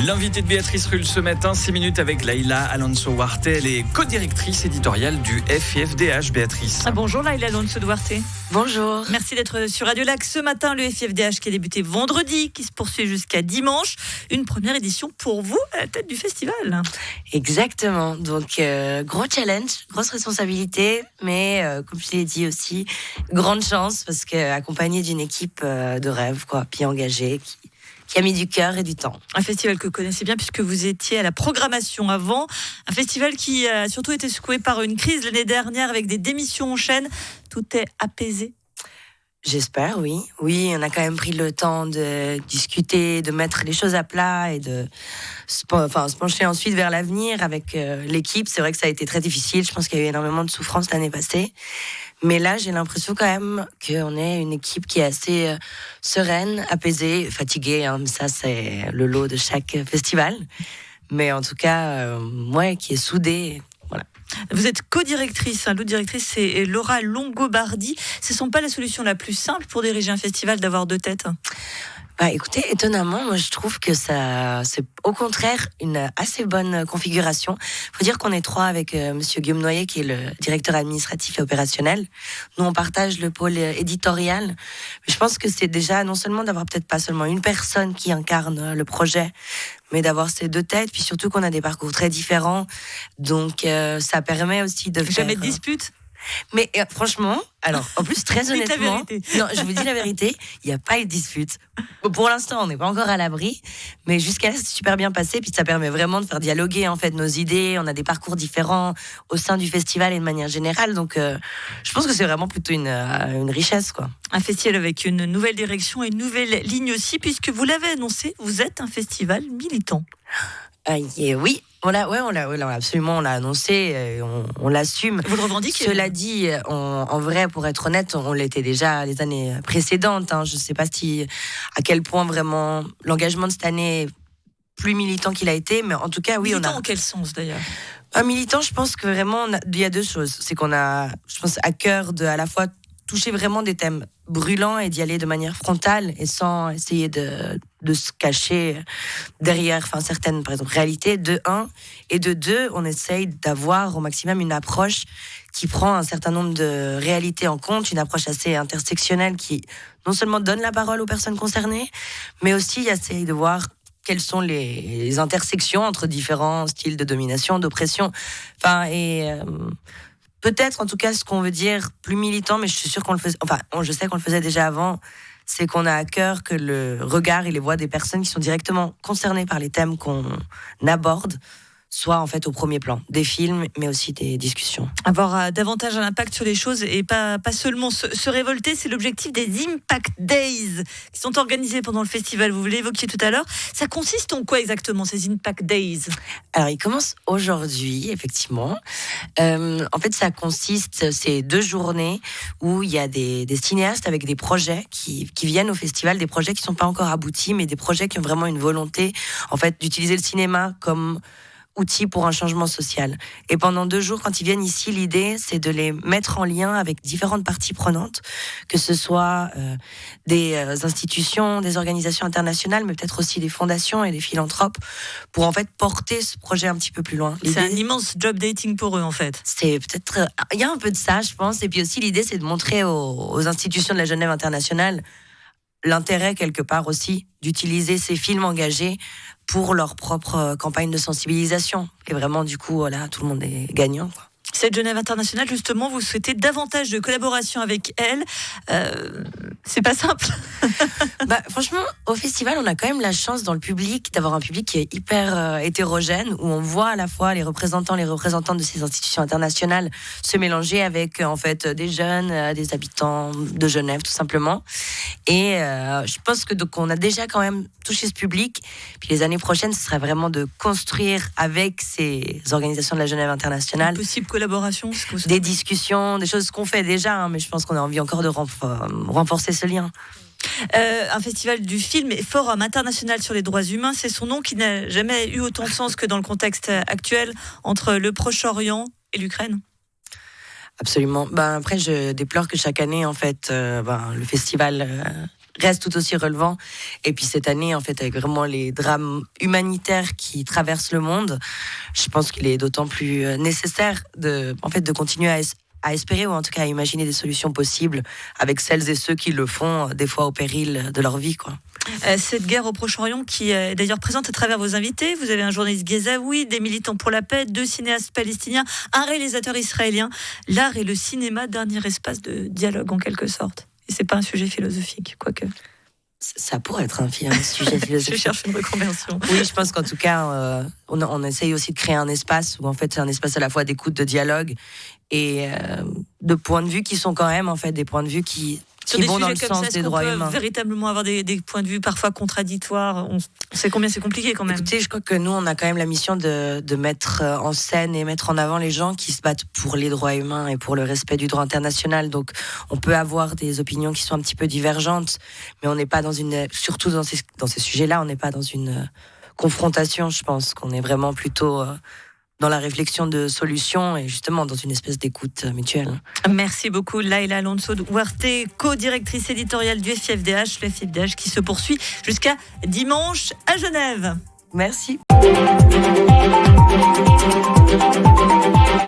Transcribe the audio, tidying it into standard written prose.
L'invité de Béatrice Rulle ce matin, 6 minutes avec Laïla Alonso Duarte, elle est co-directrice éditoriale du FIFDH. Béatrice. Bonjour Laïla Alonso Duarte. Bonjour. Merci d'être sur Radio Lac ce matin. Le FIFDH qui a débuté vendredi, qui se poursuit jusqu'à dimanche. Une première édition pour vous à la tête du festival. Exactement. Donc, gros challenge, grosse responsabilité, mais comme je l'ai dit aussi, grande chance parce qu'accompagné d'une équipe de rêve, bien engagée, qui a mis du cœur et du temps. Un festival que vous connaissez bien puisque vous étiez à la programmation avant. Un festival qui a surtout été secoué par une crise l'année dernière avec des démissions en chaîne. Tout est apaisé. J'espère, oui. Oui, on a quand même pris le temps de discuter, de mettre les choses à plat et de se pencher ensuite vers l'avenir avec l'équipe. C'est vrai que ça a été très difficile. Je pense qu'il y a eu énormément de souffrance l'année passée. Mais là, j'ai l'impression quand même qu'on est une équipe qui est assez sereine, apaisée, fatiguée. Mais ça, c'est le lot de chaque festival. Mais en tout cas, qui est soudée. Voilà. Vous êtes co-directrice. L'autre directrice, c'est Laura Longobardi. Ce ne sont pas la solution la plus simple pour diriger un festival d'avoir deux têtes. Écoutez, étonnamment, moi je trouve que c'est au contraire une assez bonne configuration. Il faut dire qu'on est trois avec Monsieur Guillaume Noyer qui est le directeur administratif et opérationnel. Nous on partage le pôle éditorial. Mais je pense que c'est déjà non seulement d'avoir peut-être pas seulement une personne qui incarne le projet, mais d'avoir ces deux têtes, puis surtout qu'on a des parcours très différents. Donc ça permet aussi de faire... Jamais de dispute. Mais franchement, alors en plus très honnêtement, non, je vous dis la vérité, il n'y a pas eu de dispute. Pour l'instant, on n'est pas encore à l'abri, mais jusqu'à là, c'est super bien passé. Puis ça permet vraiment de faire dialoguer en fait nos idées. On a des parcours différents au sein du festival et de manière générale. Donc, je pense que c'est vraiment plutôt une richesse, quoi. Un festival avec une nouvelle direction et une nouvelle ligne aussi, puisque vous l'avez annoncé, vous êtes un festival militant. Oui. On l'a annoncé, on l'assume. Vous le revendiquez. Cela dit, en vrai, pour être honnête, on l'était déjà les années précédentes. Je ne sais pas à quel point vraiment l'engagement de cette année est plus militant qu'il a été, mais en tout cas, oui, militant en quel sens d'ailleurs? Un militant, je pense que vraiment, il y a deux choses. C'est qu'on a, je pense, à cœur de à la fois toucher vraiment des thèmes brûlants et d'y aller de manière frontale et sans essayer de se cacher derrière certaines, par exemple, réalités, de un. Et de deux, on essaye d'avoir au maximum une approche qui prend un certain nombre de réalités en compte, une approche assez intersectionnelle qui non seulement donne la parole aux personnes concernées, mais aussi essaye de voir quelles sont les intersections entre différents styles de domination, d'oppression. Peut-être, en tout cas, ce qu'on veut dire plus militant, mais je suis sûre qu'on le faisait. Je sais qu'on le faisait déjà avant. C'est qu'on a à cœur que le regard et les voix des personnes qui sont directement concernées par les thèmes qu'on aborde soit en fait au premier plan, des films, mais aussi des discussions. Avoir davantage un impact sur les choses et pas seulement se révolter, c'est l'objectif des Impact Days qui sont organisés pendant le festival. Vous l'évoquiez tout à l'heure. Ça consiste en quoi exactement, ces Impact Days? Alors, ils commencent aujourd'hui, effectivement. En fait, ça consiste, c'est 2 journées où il y a des cinéastes avec des projets qui viennent au festival, des projets qui ne sont pas encore aboutis, mais des projets qui ont vraiment une volonté, en fait, d'utiliser le cinéma comme outil pour un changement social. Et pendant 2 jours, quand ils viennent ici, l'idée, c'est de les mettre en lien avec différentes parties prenantes, que ce soit des institutions, des organisations internationales, mais peut-être aussi des fondations et des philanthropes, pour en fait porter ce projet un petit peu plus loin. C'est un immense job dating pour eux, en fait. C'est peut-être... Il y a un peu de ça, je pense. Et puis aussi, l'idée, c'est de montrer aux institutions de la Genève internationale l'intérêt, quelque part aussi, d'utiliser ces films engagés pour leur propre campagne de sensibilisation. Et vraiment, du coup, voilà, tout le monde est gagnant, quoi. Cette Genève internationale, justement, vous souhaitez davantage de collaboration avec elle. C'est pas simple. Franchement, au festival, on a quand même la chance dans le public d'avoir un public qui est hyper hétérogène, où on voit à la fois les représentantes de ces institutions internationales se mélanger avec en fait des jeunes, des habitants de Genève, tout simplement. Et je pense que donc on a déjà quand même touché ce public. Puis les années prochaines, ce serait vraiment de construire avec ces organisations de la Genève internationale. Une possible collaboration, des discussions, des choses qu'on fait déjà, mais je pense qu'on a envie encore de renforcer ce lien. Un festival du film et Forum international sur les droits humains, c'est son nom qui n'a jamais eu autant de sens que dans le contexte actuel entre le Proche-Orient et l'Ukraine. Absolument. Après, je déplore que chaque année, en fait, le festival reste tout aussi relevant. Et puis cette année, en fait, avec vraiment les drames humanitaires qui traversent le monde, je pense qu'il est d'autant plus nécessaire de continuer à espérer, ou en tout cas à imaginer des solutions possibles avec celles et ceux qui le font, des fois au péril de leur vie, quoi. Cette guerre au Proche-Orient qui est d'ailleurs présente à travers vos invités. Vous avez un journaliste ghazaoui, des militants pour la paix, 2 cinéastes palestiniens, un réalisateur israélien. L'art et le cinéma, dernier espace de dialogue en quelque sorte. Et c'est pas un sujet philosophique, quoique. Ça pourrait être un sujet philosophique. Je cherche une reconversion. Oui, je pense qu'en tout cas, on essaye aussi de créer un espace où en fait c'est un espace à la fois d'écoute, de dialogue et de points de vue qui sont quand même en fait des points de vue qui vont dans le sens des droits humains. Véritablement avoir des points de vue parfois contradictoires. On sait combien c'est compliqué quand même. Écoutez, je crois que nous, on a quand même la mission de mettre en scène et mettre en avant les gens qui se battent pour les droits humains et pour le respect du droit international. Donc, on peut avoir des opinions qui sont un petit peu divergentes, mais on n'est pas surtout dans ces sujets-là, on n'est pas dans une confrontation. Je pense qu'on est vraiment plutôt dans la réflexion de solutions et justement dans une espèce d'écoute mutuelle. Merci beaucoup Laïla Alonso Huarte, co-directrice éditoriale du FIFDH, le FIFDH qui se poursuit jusqu'à dimanche à Genève. Merci.